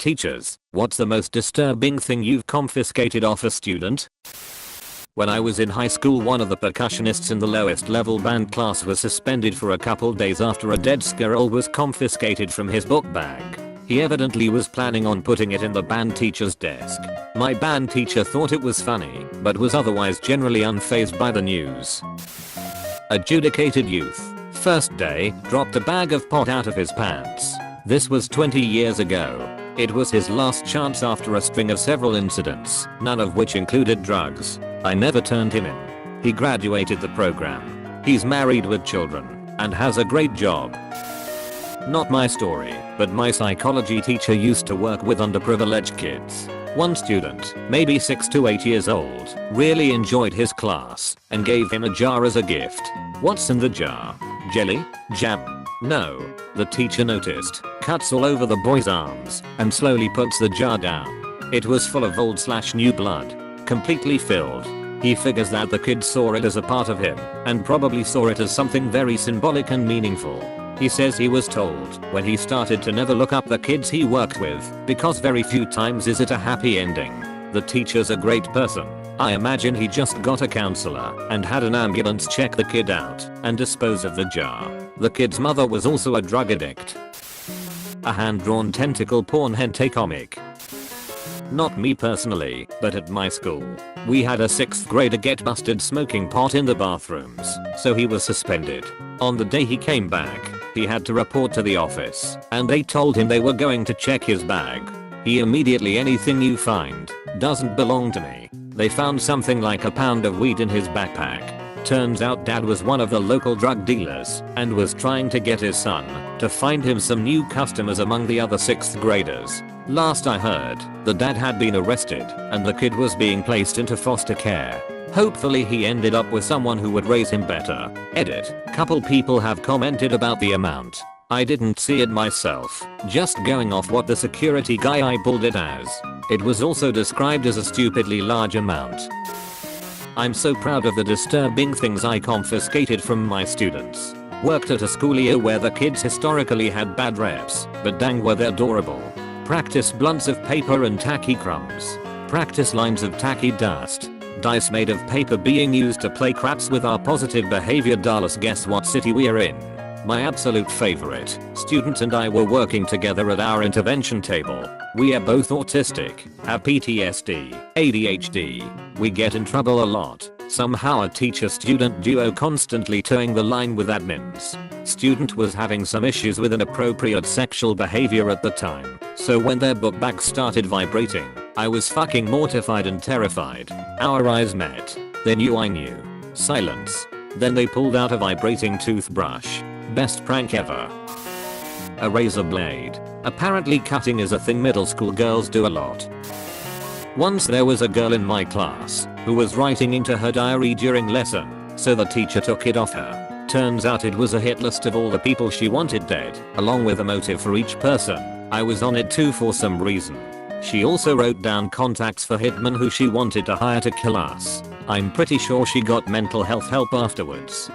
Teachers, what's the most disturbing thing you've confiscated off a student? When I was in high school, one of the percussionists in the lowest level band class was suspended for a couple days after a dead squirrel was confiscated from his book bag. He evidently was planning on putting it in the band teacher's desk. My band teacher thought it was funny, but was otherwise generally unfazed by the news. Adjudicated youth. First day, dropped a bag of pot out of his pants. This was 20 years ago. It was his last chance after a string of several incidents, none of which included drugs. I never turned him in. He graduated the program. He's married with children and has a great job. Not my story, but my psychology teacher used to work with underprivileged kids. One student, maybe 6 to 8 years old, really enjoyed his class and gave him a jar as a gift. What's in the jar? Jelly? Jam? No. The teacher noticed, cuts all over the boy's arms, and slowly puts the jar down. It was full of old/new blood. Completely filled. He figures that the kid saw it as a part of him, and probably saw it as something very symbolic and meaningful. He says he was told when he started to never look up the kids he worked with, because very few times is it a happy ending. The teacher's a great person. I imagine he just got a counselor and had an ambulance check the kid out and dispose of the jar. The kid's mother was also a drug addict. A hand-drawn tentacle porn hentai comic. Not me personally, but at my school, we had a 6th grader get busted smoking pot in the bathrooms, so he was suspended. On the day he came back, he had to report to the office, and they told him they were going to check his bag. He immediately, anything you find doesn't belong to me. They found something like a pound of weed in his backpack. Turns out dad was one of the local drug dealers and was trying to get his son to find him some new customers among the other 6th graders. Last I heard, the dad had been arrested and the kid was being placed into foster care. Hopefully he ended up with someone who would raise him better. Edit. Couple people have commented about the amount. I didn't see it myself, just going off what the security guy eyeballed it as. It was also described as a stupidly large amount. I'm so proud of the disturbing things I confiscated from my students. Worked at a school year where the kids historically had bad reps, but dang were they adorable. Practice blunts of paper and tacky crumbs. Practice lines of tacky dust. Dice made of paper being used to play craps with our positive behavior. Dallas, guess what city we're in? My absolute favorite. Student and I were working together at our intervention table. We are both autistic, have PTSD, ADHD. We get in trouble a lot. Somehow a teacher-student duo constantly towing the line with admins. Student was having some issues with inappropriate sexual behavior at the time, so when their book bag started vibrating, I was fucking mortified and terrified. Our eyes met. They knew I knew. Silence. Then they pulled out a vibrating toothbrush. Best prank ever. A razor blade. Apparently cutting is a thing middle school girls do a lot. Once there was a girl in my class who was writing into her diary during lesson, so the teacher took it off her. Turns out it was a hit list of all the people she wanted dead, along with a motive for each person. I was on it too for some reason. She also wrote down contacts for hitmen who she wanted to hire to kill us. I'm pretty sure she got mental health help afterwards.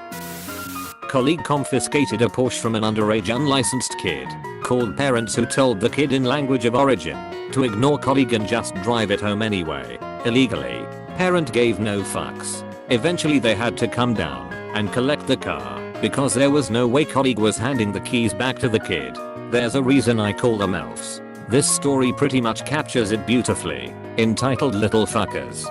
Colleague confiscated a Porsche from an underage unlicensed kid. Called parents who told the kid in language of origin to ignore colleague and just drive it home anyway, illegally. Parent gave no fucks. Eventually they had to come down and collect the car because there was no way colleague was handing the keys back to the kid. There's a reason I call them elves. This story pretty much captures it beautifully. Entitled Little Fuckers.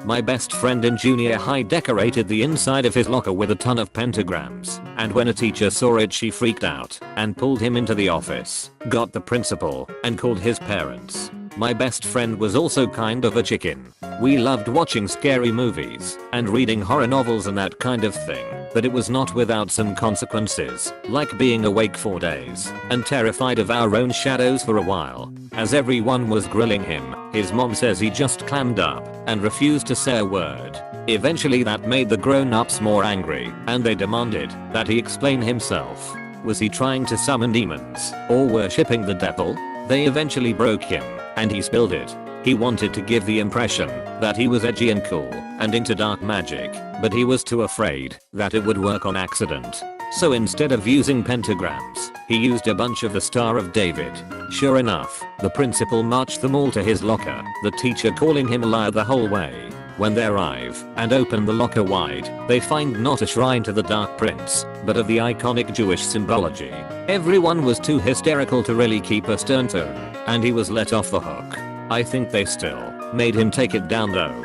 My best friend in junior high decorated the inside of his locker with a ton of pentagrams, and when a teacher saw it she freaked out and pulled him into the office, got the principal, and called his parents. My best friend was also kind of a chicken. We loved watching scary movies and reading horror novels and that kind of thing, but it was not without some consequences, like being awake for days and terrified of our own shadows for a while. As everyone was grilling him, his mom says he just clammed up and refused to say a word. Eventually that made the grown-ups more angry, and they demanded that he explain himself. Was he trying to summon demons or worshipping the devil? They eventually broke him, and he spilled it. He wanted to give the impression that he was edgy and cool and into dark magic, but he was too afraid that it would work on accident. So instead of using pentagrams, he used a bunch of the Star of David. Sure enough, the principal marched them all to his locker, the teacher calling him a liar the whole way. When they arrive and open the locker wide, they find not a shrine to the Dark Prince, but of the iconic Jewish symbology. Everyone was too hysterical to really keep a stern tone, and he was let off the hook. I think they still made him take it down though.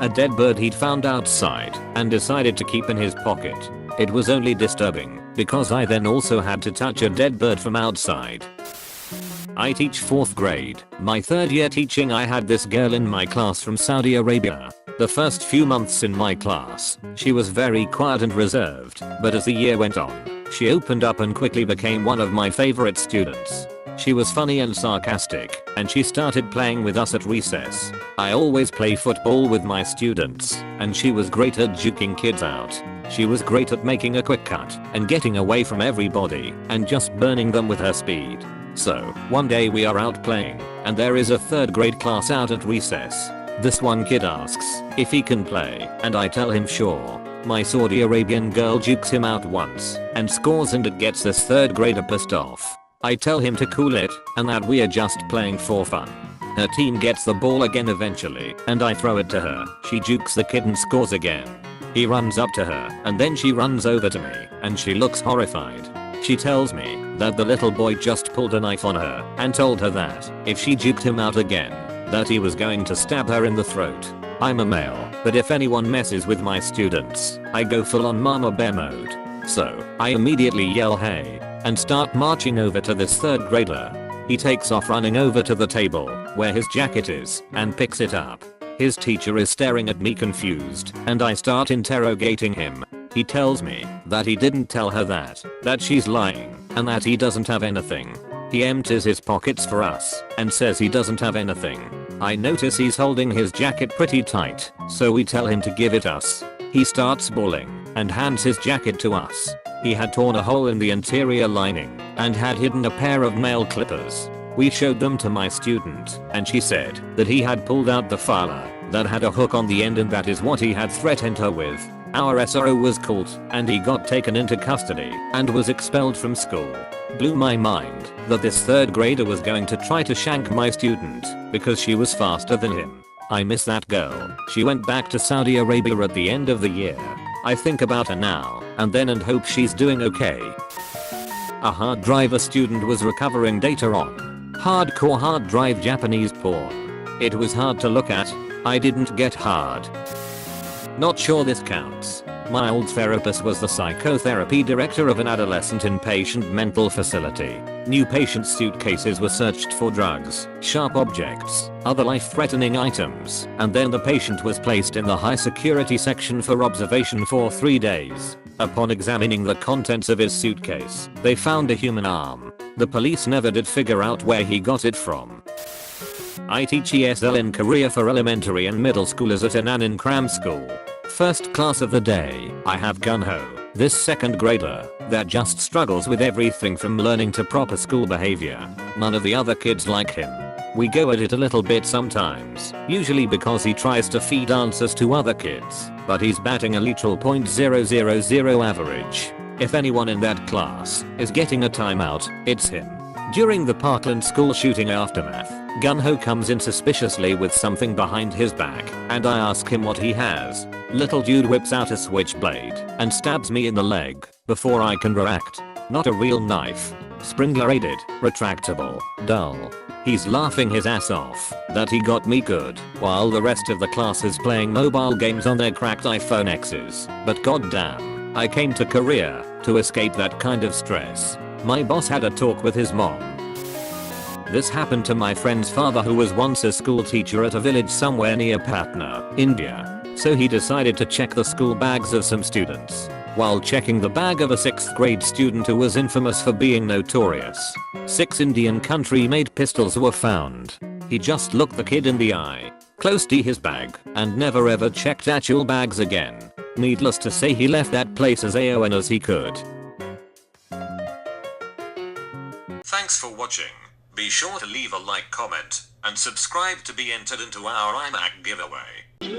A dead bird he'd found outside and decided to keep in his pocket. It was only disturbing because I then also had to touch a dead bird from outside. I teach 4th grade. My 3rd year teaching, I had this girl in my class from Saudi Arabia. The first few months in my class, she was very quiet and reserved, but as the year went on, she opened up and quickly became one of my favorite students. She was funny and sarcastic, and she started playing with us at recess. I always play football with my students, and she was great at juking kids out. She was great at making a quick cut and getting away from everybody and just burning them with her speed. So, one day we are out playing, and there is a 3rd grade class out at recess. This one kid asks if he can play, and I tell him sure. My Saudi Arabian girl jukes him out once and scores, and it gets this 3rd grader pissed off. I tell him to cool it and that we are just playing for fun. Her team gets the ball again eventually, and I throw it to her. She jukes the kid and scores again. He runs up to her, and then she runs over to me, and she looks horrified. She tells me that the little boy just pulled a knife on her and told her that if she juked him out again, that he was going to stab her in the throat. I'm a male, but if anyone messes with my students, I go full on mama bear mode. So, I immediately yell hey, and start marching over to this 3rd grader. He takes off running over to the table where his jacket is and picks it up. His teacher is staring at me confused, and I start interrogating him. He tells me that he didn't tell her that she's lying, and that he doesn't have anything. He empties his pockets for us and says he doesn't have anything. I notice he's holding his jacket pretty tight, so we tell him to give it us. He starts bawling and hands his jacket to us. He had torn a hole in the interior lining and had hidden a pair of nail clippers. We showed them to my student, and she said that he had pulled out the filer that had a hook on the end, and that is what he had threatened her with. Our SRO was called, and he got taken into custody and was expelled from school. Blew my mind that this 3rd grader was going to try to shank my student because she was faster than him. I miss that girl. She went back to Saudi Arabia at the end of the year. I think about her now and then and hope she's doing okay. A hard drive a student was recovering data on. Hardcore hard drive Japanese porn. It was hard to look at. I didn't get hard. Not sure this counts. My old therapist was the psychotherapy director of an adolescent inpatient mental facility. New patient suitcases were searched for drugs, sharp objects, other life-threatening items, and then the patient was placed in the high security section for observation for 3 days. Upon examining the contents of his suitcase, they found a human arm. The police never did figure out where he got it from. I teach ESL in Korea for elementary and middle schoolers at an Anin cram school. First class of the day, I have Gunho, this 2nd grader that just struggles with everything from learning to proper school behavior. None of the other kids like him. We go at it a little bit sometimes, usually because he tries to feed answers to other kids, but he's batting a literal .000 average. If anyone in that class is getting a timeout, it's him. During the Parkland school shooting aftermath, Gunho comes in suspiciously with something behind his back, and I ask him what he has. Little dude whips out a switchblade and stabs me in the leg before I can react. Not a real knife. Spring-loaded, retractable, dull. He's laughing his ass off that he got me good, while the rest of the class is playing mobile games on their cracked iPhone X's. But goddamn, I came to Korea to escape that kind of stress. My boss had a talk with his mom. This happened to my friend's father, who was once a school teacher at a village somewhere near Patna, India. So he decided to check the school bags of some students. While checking the bag of a 6th grade student who was infamous for being notorious, 6 Indian country-made pistols were found. He just looked the kid in the eye, closed his bag, and never ever checked actual bags again. Needless to say, he left that place as AON as he could. Thanks for watching. Be sure to leave a like, comment, and subscribe to be entered into our iMac giveaway.